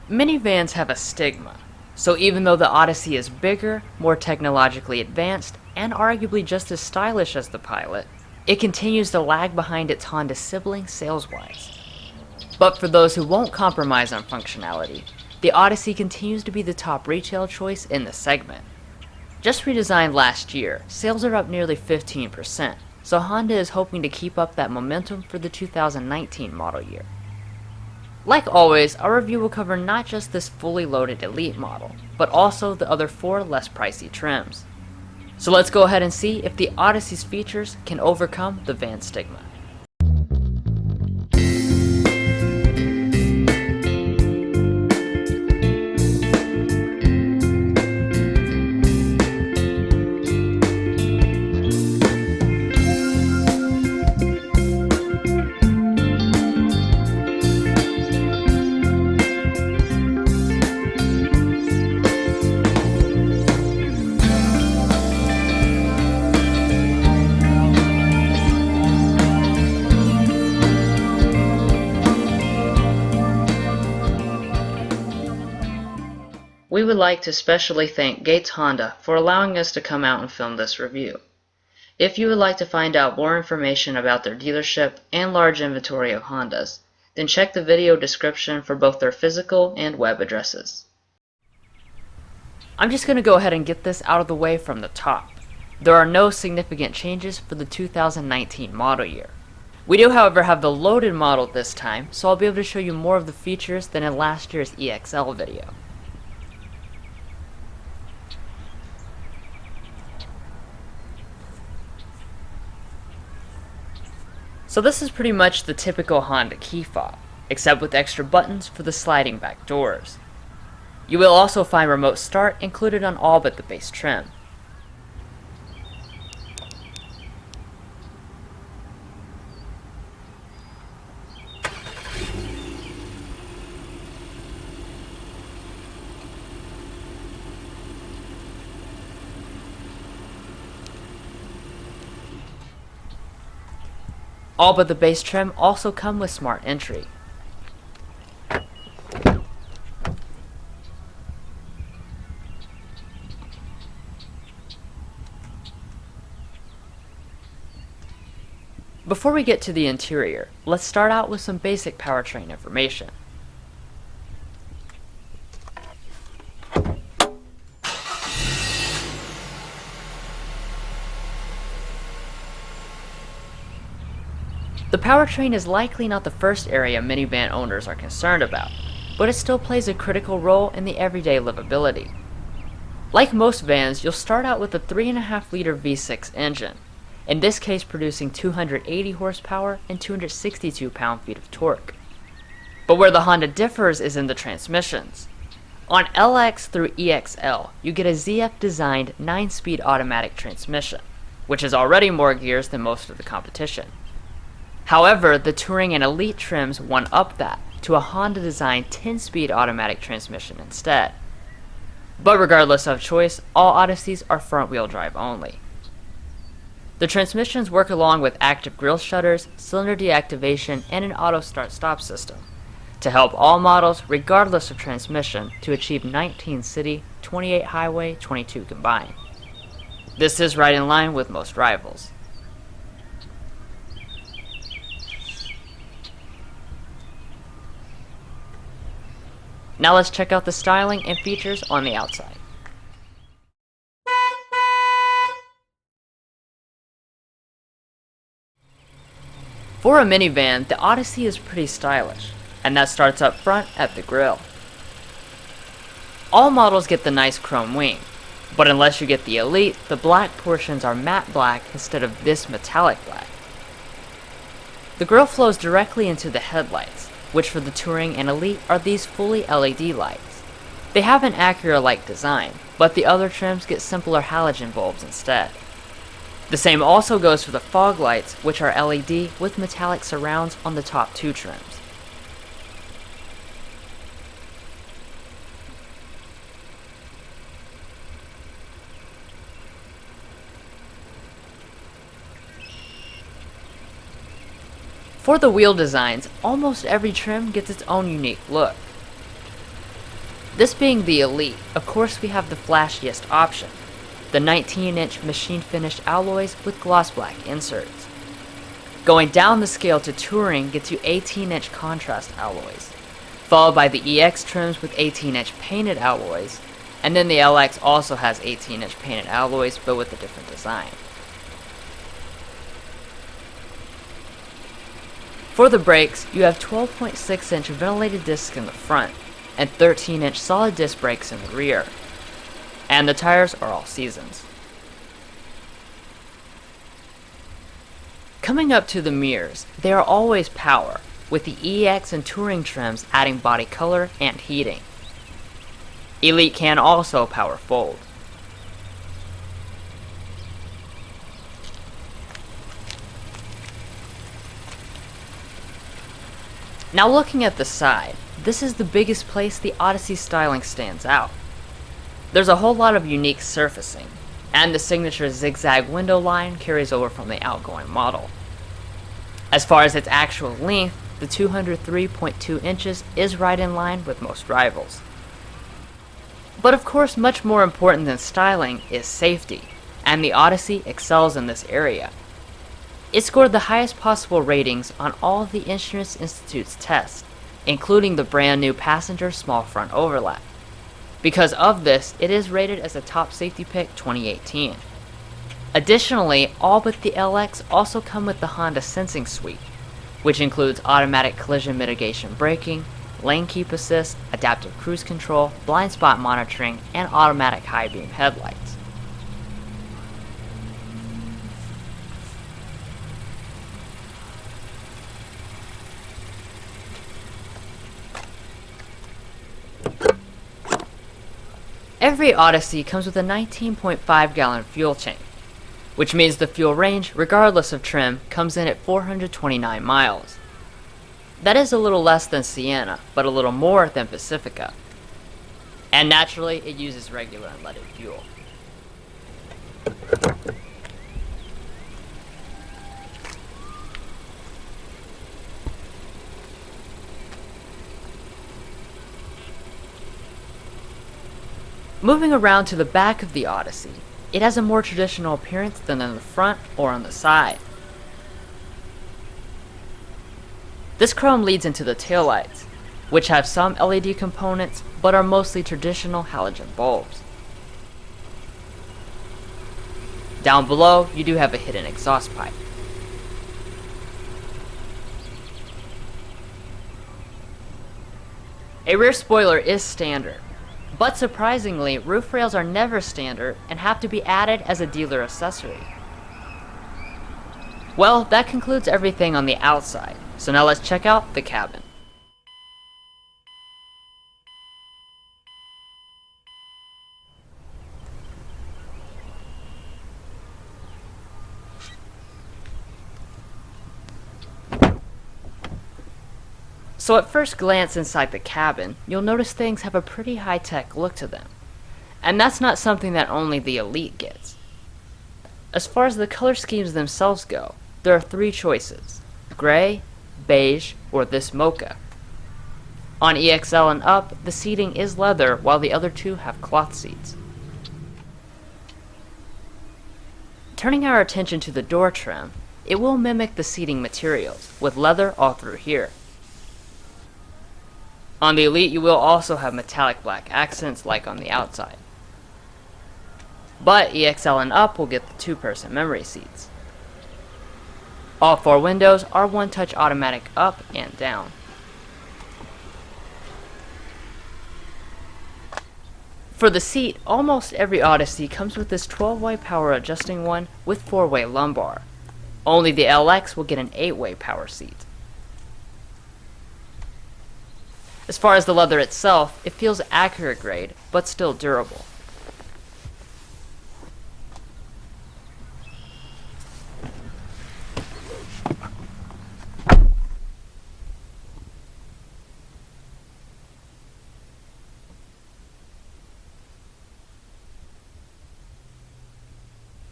Minivans have a stigma, so even though the Odyssey is bigger, more technologically advanced, and arguably just as stylish as the Pilot, it continues to lag behind its Honda sibling sales-wise. But for those who won't compromise on functionality, the Odyssey continues to be the top retail choice in the segment. Just redesigned last year, sales are up nearly 15%, so Honda is hoping to keep up that momentum for the 2019 model year. Like always, our review will cover not just this fully loaded Elite model, but also the other 4 less pricey trims. So let's go ahead and see if the Odyssey's features can overcome the van stigma. We would like to specially thank Gates Honda for allowing us to come out and film this review. If you would like to find out more information about their dealership and large inventory of Hondas, then check the video description for both their physical and web addresses. I'm just going to go ahead and get this out of the way from the top. There are no significant changes for the 2019 model year. We do, however, have the loaded model this time, so I'll be able to show you more of the features than in last year's EXL video. So this is pretty much the typical Honda key fob, except with extra buttons for the sliding back doors. You will also find remote start included on all but the base trim. All but the base trim also come with smart entry. Before we get to the interior, let's start out with some basic powertrain information. The powertrain is likely not the first area minivan owners are concerned about, but it still plays a critical role in the everyday livability. Like most vans, you'll start out with a 3.5-liter V6 engine, in this case producing 280 horsepower and 262 pound-feet of torque. But where the Honda differs is in the transmissions. On LX through EXL, you get a ZF-designed 9-speed automatic transmission, which is already more gears than most of the competition. However, the Touring and Elite trims one-up that to a Honda-designed 10-speed automatic transmission instead. But regardless of choice, all Odysseys are front-wheel drive only. The transmissions work along with active grille shutters, cylinder deactivation, and an auto start-stop system to help all models, regardless of transmission, to achieve 19 city, 28 highway, 22 combined. This is right in line with most rivals. Now let's check out the styling and features on the outside. For a minivan, the Odyssey is pretty stylish, and that starts up front at the grille. All models get the nice chrome wing, but unless you get the Elite, the black portions are matte black instead of this metallic black. The grille flows directly into the headlights, which for the Touring and Elite are these fully LED lights. They have an Acura-like design, but the other trims get simpler halogen bulbs instead. The same also goes for the fog lights, which are LED with metallic surrounds on the top 2 trims. For the wheel designs, almost every trim gets its own unique look. This being the Elite, of course we have the flashiest option, the 19-inch machine-finished alloys with gloss black inserts. Going down the scale to Touring gets you 18-inch contrast alloys, followed by the EX trims with 18-inch painted alloys, and then the LX also has 18-inch painted alloys but with a different design. For the brakes, you have 12.6-inch ventilated discs in the front and 13-inch solid disc brakes in the rear. And the tires are all seasons. Coming up to the mirrors, they are always power, with the EX and Touring trims adding body color and heating. Elite can also power fold. Now looking at the side, this is the biggest place the Odyssey styling stands out. There's a whole lot of unique surfacing, and the signature zigzag window line carries over from the outgoing model. As far as its actual length, the 203.2 inches is right in line with most rivals. But of course, much more important than styling is safety, and the Odyssey excels in this area. It scored the highest possible ratings on all of the Insurance Institute's tests, including the brand new passenger small front overlap. Because of this, it is rated as a top safety pick 2018. Additionally, all but the LX also come with the Honda Sensing Suite, which includes automatic collision mitigation braking, lane keep assist, adaptive cruise control, blind spot monitoring, and automatic high beam headlights. Every Odyssey comes with a 19.5 gallon fuel tank, which means the fuel range, regardless of trim, comes in at 429 miles. That is a little less than Sienna, but a little more than Pacifica. And naturally, it uses regular unleaded fuel. Moving around to the back of the Odyssey, it has a more traditional appearance than in the front or on the side. This chrome leads into the taillights, which have some LED components but are mostly traditional halogen bulbs. Down below, you do have a hidden exhaust pipe. A rear spoiler is standard, but surprisingly, roof rails are never standard and have to be added as a dealer accessory. Well, that concludes everything on the outside, so now let's check out the cabin. So at first glance inside the cabin, you'll notice things have a pretty high-tech look to them. And that's not something that only the Elite gets. As far as the color schemes themselves go, there are three choices: gray, beige, or this mocha. On EXL and up, the seating is leather while the other two have cloth seats. Turning our attention to the door trim, it will mimic the seating materials, with leather all through here. On the Elite, you will also have metallic black accents like on the outside. But EXL and up will get the two-person memory seats. All four windows are one-touch automatic up and down. For the seat, almost every Odyssey comes with this 12-way power adjusting one with 4-way lumbar. Only the LX will get an 8-way power seat. As far as the leather itself, it feels accurate grade, but still durable.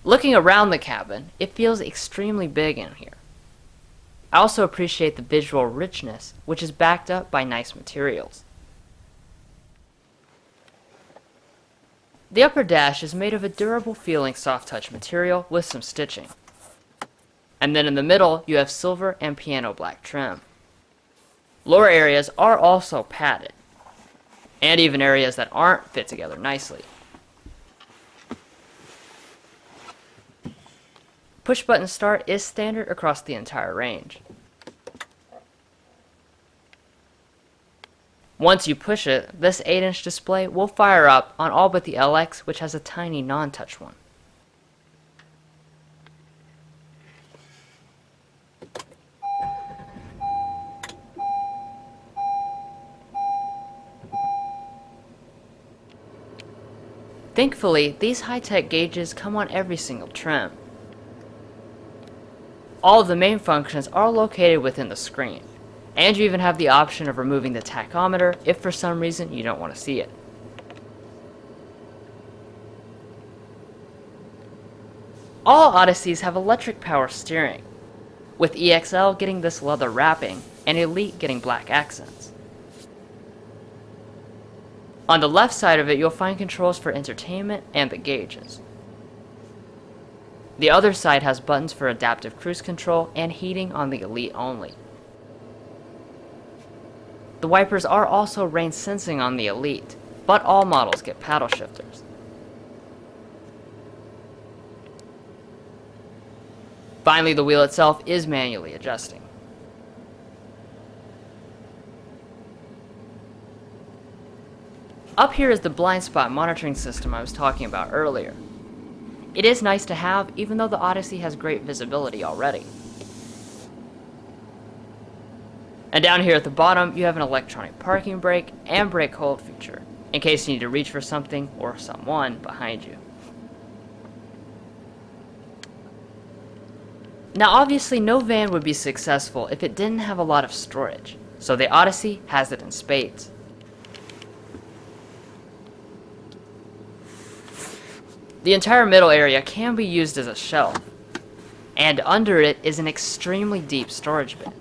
Looking around the cabin, it feels extremely big in here. I also appreciate the visual richness, which is backed up by nice materials. The upper dash is made of a durable feeling soft touch material with some stitching. And then in the middle you have silver and piano black trim. Lower areas are also padded, and even areas that aren't fit together nicely. Push button start is standard across the entire range. Once you push it, this 8-inch display will fire up on all but the LX, which has a tiny non-touch one. Thankfully, these high-tech gauges come on every single trim. All of the main functions are located within the screen, and you even have the option of removing the tachometer if for some reason you don't want to see it. All Odysseys have electric power steering, with EXL getting this leather wrapping and Elite getting black accents. On the left side of it, you'll find controls for entertainment and the gauges. The other side has buttons for adaptive cruise control and heating on the Elite only. The wipers are also rain sensing on the Elite, but all models get paddle shifters. Finally, the wheel itself is manually adjusting. Up here is the blind spot monitoring system I was talking about earlier. It is nice to have, even though the Odyssey has great visibility already. And down here at the bottom, you have an electronic parking brake and brake hold feature, in case you need to reach for something or someone behind you. Now obviously no van would be successful if it didn't have a lot of storage, so the Odyssey has it in spades. The entire middle area can be used as a shelf, and under it is an extremely deep storage bin.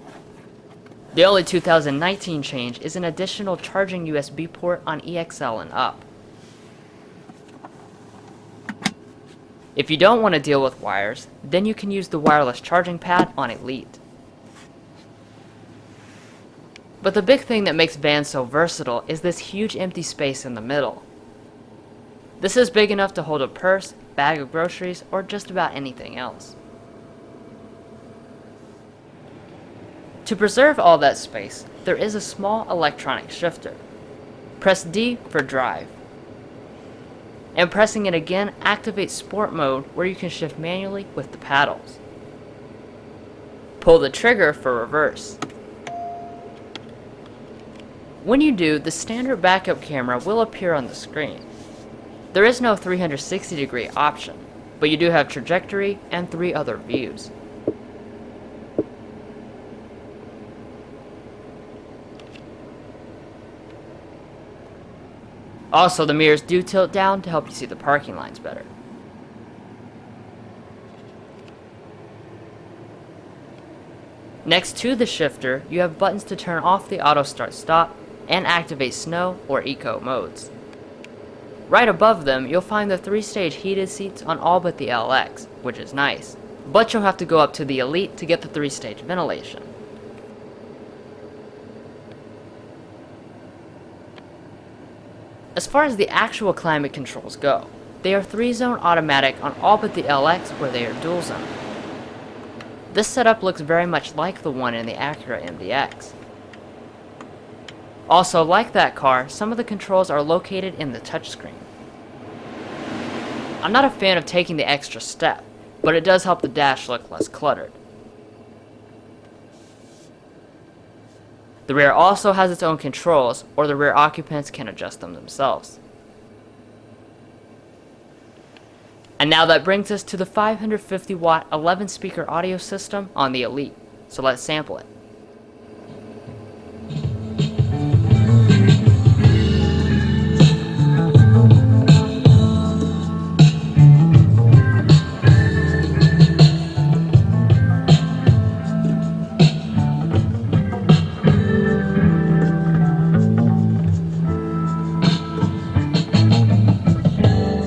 The only 2019 change is an additional charging USB port on EXL and up. If you don't want to deal with wires, then you can use the wireless charging pad on Elite. But the big thing that makes vans so versatile is this huge empty space in the middle. This is big enough to hold a purse, bag of groceries, or just about anything else. To preserve all that space, there is a small electronic shifter. Press D for drive. And pressing it again activates sport mode, where you can shift manually with the paddles. Pull the trigger for reverse. When you do, the standard backup camera will appear on the screen. There is no 360-degree option, but you do have trajectory and 3 other views. Also, the mirrors do tilt down to help you see the parking lines better. Next to the shifter, you have buttons to turn off the auto start stop and activate snow or eco modes. Right above them, you'll find the 3-stage heated seats on all but the LX, which is nice, but you'll have to go up to the Elite to get the 3-stage ventilation. As far as the actual climate controls go, they are 3-zone automatic on all but the LX, where they are dual zone. This setup looks very much like the one in the Acura MDX. Also, like that car, some of the controls are located in the touchscreen. I'm not a fan of taking the extra step, but it does help the dash look less cluttered. The rear also has its own controls, or the rear occupants can adjust them themselves. And now that brings us to the 550 watt 11 speaker audio system on the Elite, so let's sample it.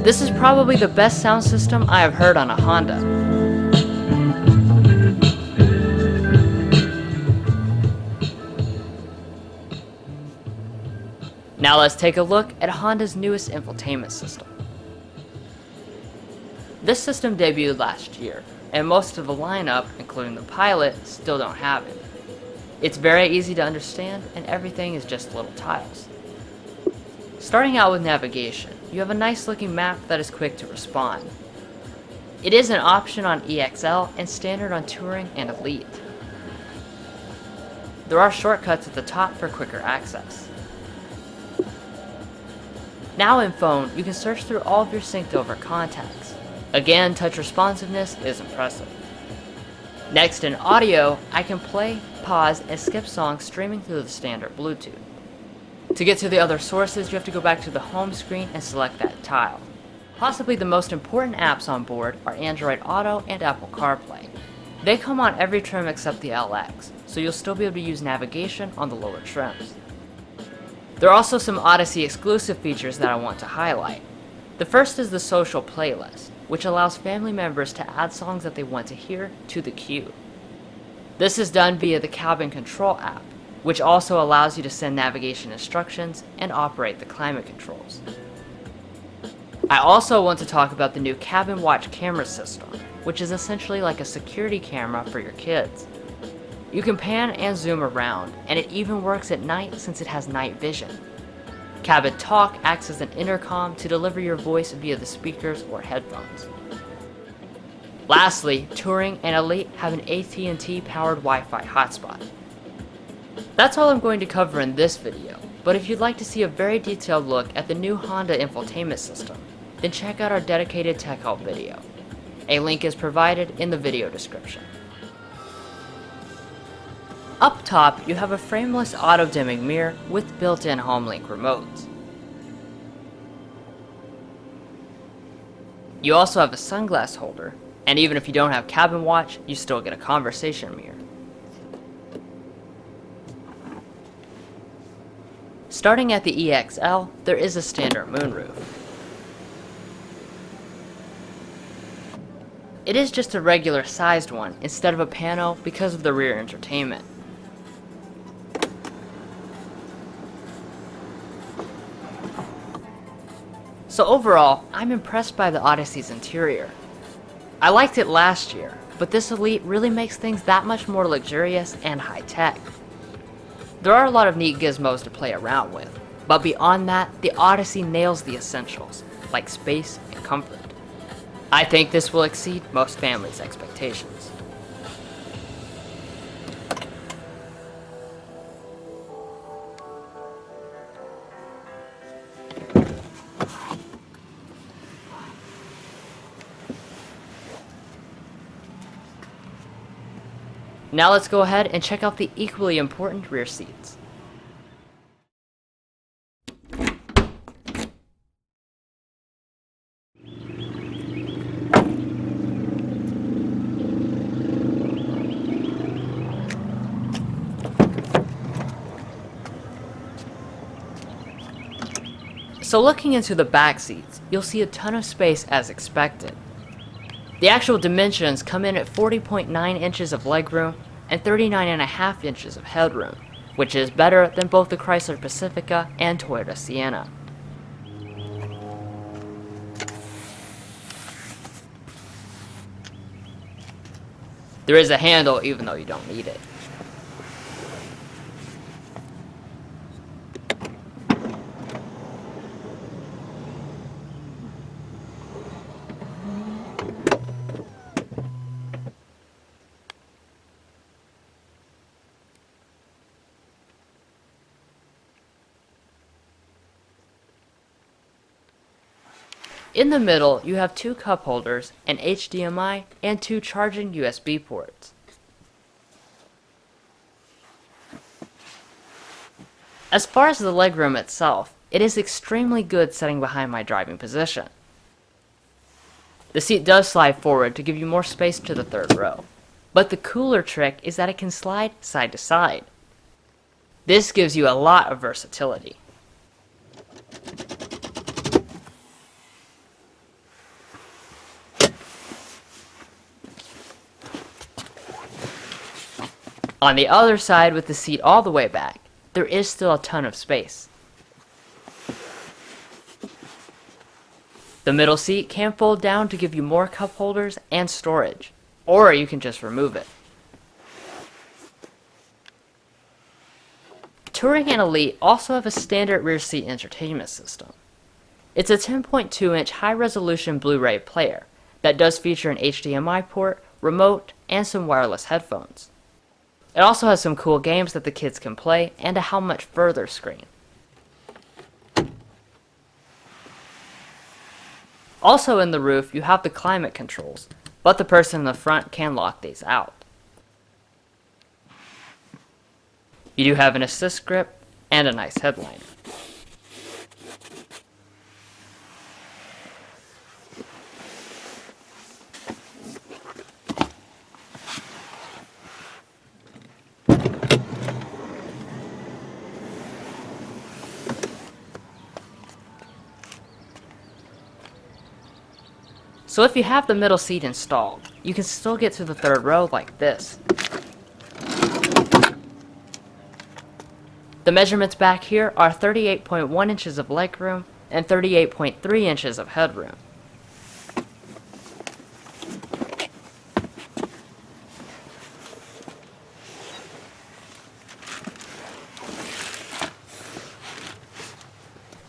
This is probably the best sound system I have heard on a Honda. Now let's take a look at Honda's newest infotainment system. This system debuted last year, and most of the lineup, including the Pilot, still don't have it. It's very easy to understand, and everything is just little tiles. Starting out with navigation, you have a nice looking map that is quick to respond. It is an option on EXL and standard on Touring and Elite. There are shortcuts at the top for quicker access. Now in phone, you can search through all of your synced over contacts. Again, touch responsiveness is impressive. Next in audio, I can play, pause, and skip songs streaming through the standard Bluetooth. To get to the other sources, you have to go back to the home screen and select that tile. Possibly the most important apps on board are Android Auto and Apple CarPlay. They come on every trim except the LX, so you'll still be able to use navigation on the lower trims. There are also some Odyssey exclusive features that I want to highlight. The first is the social playlist, which allows family members to add songs that they want to hear to the queue. This is done via the cabin control app, which also allows you to send navigation instructions and operate the climate controls. I also want to talk about the new cabin watch camera system, which is essentially like a security camera for your kids. You can pan and zoom around, and it even works at night since it has night vision. Cabin Talk acts as an intercom to deliver your voice via the speakers or headphones. Lastly, Touring and Elite have an AT&T powered Wi-Fi hotspot. That's all I'm going to cover in this video, but if you'd like to see a very detailed look at the new Honda infotainment system, then check out our dedicated tech help video. A link is provided in the video description. Up top, you have a frameless auto-dimming mirror with built-in HondaLink remotes. You also have a sunglass holder, and even if you don't have cabin watch, you still get a conversation mirror. Starting at the EXL, there is a standard moonroof. It is just a regular sized one instead of a pano because of the rear entertainment. So overall, I'm impressed by the Odyssey's interior. I liked it last year, but this Elite really makes things that much more luxurious and high-tech. There are a lot of neat gizmos to play around with, but beyond that, the Odyssey nails the essentials, like space and comfort. I think this will exceed most families' expectations. Now let's go ahead and check out the equally important rear seats. So looking into the back seats, you'll see a ton of space as expected. The actual dimensions come in at 40.9 inches of legroom and 39.5 inches of headroom, which is better than both the Chrysler Pacifica and Toyota Sienna. There is a handle even though you don't need it. In the middle, you have two cup holders, an HDMI, and two charging USB ports. As far as the legroom itself, it is extremely good sitting behind my driving position. The seat does slide forward to give you more space to the third row, but the cooler trick is that it can slide side to side. This gives you a lot of versatility. On the other side, with the seat all the way back, there is still a ton of space. The middle seat can fold down to give you more cup holders and storage, or you can just remove it. Touring and Elite also have a standard rear seat entertainment system. It's a 10.2-inch high-resolution Blu-ray player that does feature an HDMI port, remote, and some wireless headphones. It also has some cool games that the kids can play and a how much further screen. Also in the roof, you have the climate controls, but the person in the front can lock these out. You do have an assist grip and a nice headliner. So if you have the middle seat installed, you can still get to the third row like this. The measurements back here are 38.1 inches of legroom and 38.3 inches of headroom.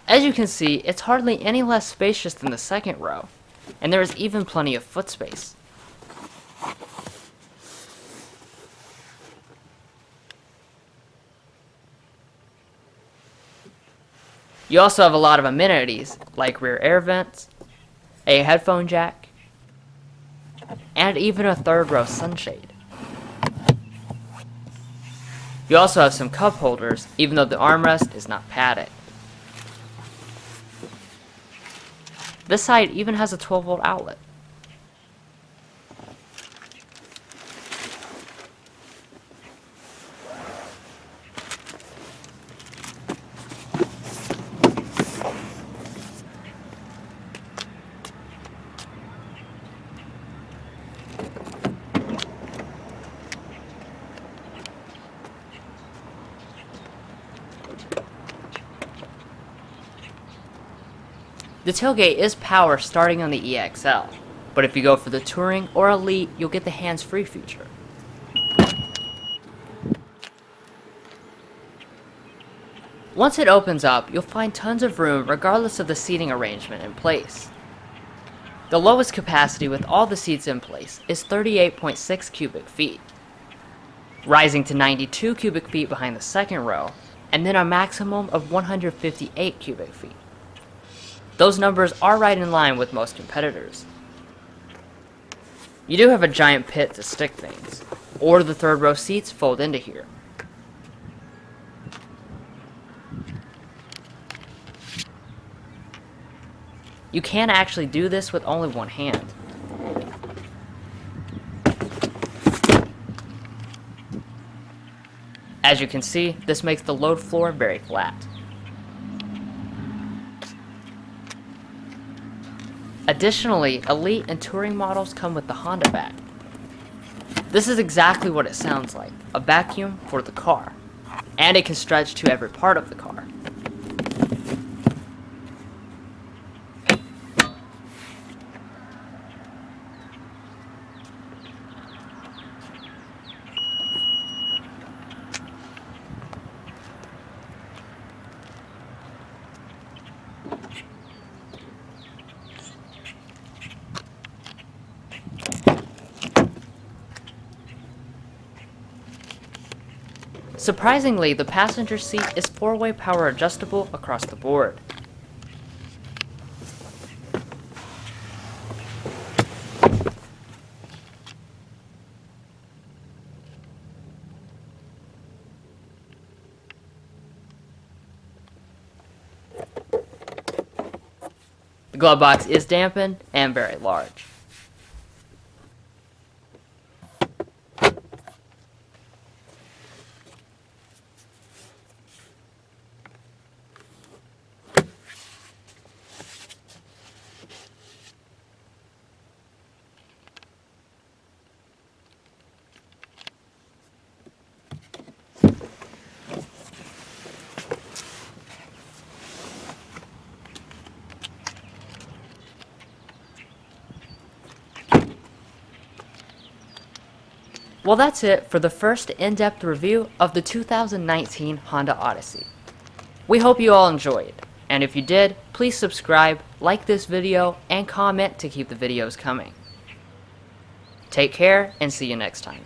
As you can see, it's hardly any less spacious than the second row, and there is even plenty of foot space. You also have a lot of amenities, like rear air vents, a headphone jack, and even a third row sunshade. You also have some cup holders, even though the armrest is not padded. This side even has a 12-volt outlet. The tailgate is power starting on the EXL, but if you go for the Touring or Elite, you'll get the hands-free feature. Once it opens up, you'll find tons of room regardless of the seating arrangement in place. The lowest capacity with all the seats in place is 38.6 cubic feet, rising to 92 cubic feet behind the second row, and then a maximum of 158 cubic feet. Those numbers are right in line with most competitors. You do have a giant pit to stick things, or the third row seats fold into here. You can actually do this with only one hand. As you can see, this makes the load floor very flat. Additionally, Elite and Touring models come with the Honda vac. This is exactly what it sounds like, a vacuum for the car, and it can stretch to every part of the car. Surprisingly, the passenger seat is 4-way power adjustable across the board. The glove box is dampened and very large. Well, that's it for the first in-depth review of the 2019 Honda Odyssey. We hope you all enjoyed, and if you did, please subscribe, like this video, and comment to keep the videos coming. Take care, and see you next time.